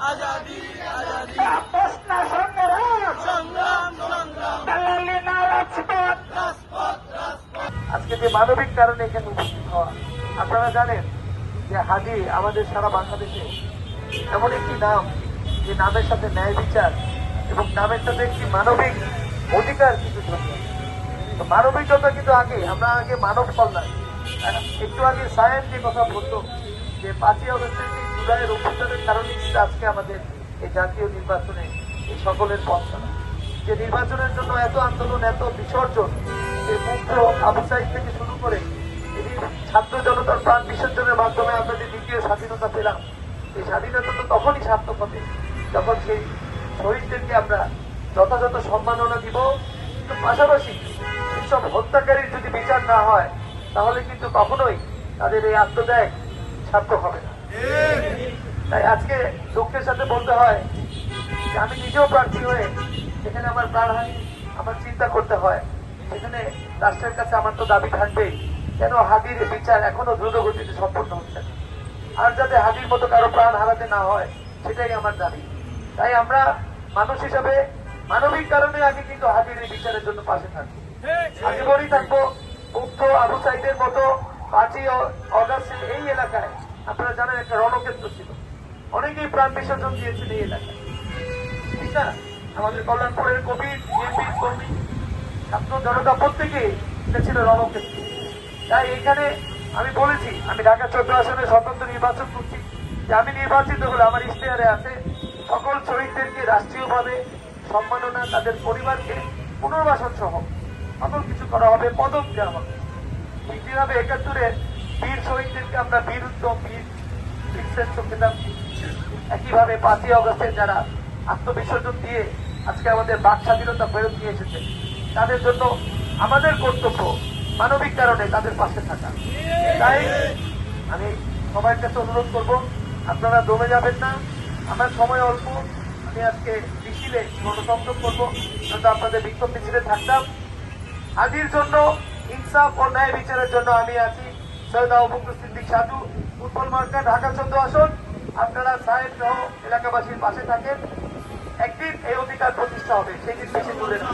আজাদি আজাদি প্রশ্ন সংগ্রাম সংগ্রাম সংগ্রাম দালালি না রাজপথ রাজপথ রাজপথ। আজকে যে মানবিক কারণে এখানে উপস্থিত হওয়া, আপনারা জানেন যে হাদি আমাদের সারা বাংলাদেশে এমন একটি নাম যে নামের সাথে ন্যায় বিচার এবং নামের সাথে একটি মানবিক অধিকার কিন্তু জড়িয়ে আছে। তো মানবিকতা কিন্তু আমরা আগে মানব কল্যাণ, একটু আগে সায়েন্স যে কথা বলতো যে 5ই আগস্টের যে জুলাইয়ের অভ্যুত্থানের কারণে কিন্তু আজকে আমাদের এই জাতীয় নির্বাচনে এই সকলের পথ চলা, যে নির্বাচনের জন্য এত আন্দোলন, এত বিসর্জন, যে মুক্ত আবু সাইদ থেকে শুরু করে এই ছাত্র জনতার প্রাণ বিসর্জনের মাধ্যমে আমরা যে দ্বিতীয় স্বাধীনতা পেলাম, এই স্বাধীনতা তো তখনই সার্থক হবে যখন সেই শহীদদেরকে আমরা যথাযথ সম্মাননা দিব। কিন্তু পাশাপাশি সেসব হত্যাকারীর যদি বিচার না হয় তাহলে কিন্তু কখনোই তাদের এই আত্মত্যাগ সার্থক হবে না। তাই আজকে দুঃখের সাথে বলতে হয় যে আমি নিজেও প্রার্থী হয়ে যেখানে আমার প্রাণহানি আমার চিন্তা করতে হয়, সেখানে রাষ্ট্রের কাছে আমার তো দাবি থাকবেই, কেন হাদির বিচার এখনো দ্রুত গতিতে সম্পন্ন হচ্ছে না, আর যাতে হাদির মতো কারো প্রাণ হারাতে না হয় সেটাই আমার দাবি। তাই আমরা মানুষ হিসাবে মানবিক কারণে আগে কিন্তু হাদির এই বিচারের জন্য পাশে থাকবো, আজীবনই থাকবো। মুগ্ধ আবু সাইদের মতো 5ই অগাস্ট এই এলাকায় আপনারা জানেন একটা রণক্ষেত্র ছিল, অনেকেই প্রাণ বিসর্জন দিয়েছেন এই এলাকায়, ঠিক না? আমাদের কল্যাণপুরের কবির, বিএনপির কর্মী, ছাত্র জনতা প্রত্যেকে এটা ছিল রণক্ষেত্র। তাই এখানে আমি বলেছি আমি ঢাকা 14 আসনে স্বতন্ত্র নির্বাচন করছি, যে আমি নির্বাচিত হলে আমার ইশতেহারে আছে সকল শহীদদেরকে রাষ্ট্রীয়ভাবে সম্মাননা, তাদের পরিবারকে পুনর্বাসন সহ সকল কিছু করা হবে, পদক দেওয়া হবে। ঠিক যেভাবে 71-এর বীর শহীদদেরকে আমরা বীর উত্তম, বীর শ্রেষ্ঠ খেতাব, একইভাবে 5ই আগস্টের যারা আত্মবিসর্জন দিয়ে আজকে আমাদের বাক স্বাধীনতা ফেরত নিয়ে এসেছে, তাদের জন্য আমাদের কর্তব্য মানবিক কারণে তাদের পাশে থাকা। তাই আমি সবার কাছে অনুরোধ করব, আপনারা দমে যাবেন না, আমার সময় অল্প, আমি আজকে মিছিলে গণতন্ত্র করবো, হয়তো আপনাদের বিক্ষোভ মিছিলে থাকতাম। হাদির জন্য, ইনসাফ ও ন্যায় বিচারের জন্য আমি আছি। সৈয়দ আবু বকর সিদ্দিক সাজু, ফুটবল মার্কা, ঢাকা 14 আসন। আপনারা সাহেব সহ এলাকাবাসীর পাশে থাকেন, একদিন এই অধিকার প্রতিষ্ঠা হবে, সেই দিন বেশি দূরে না।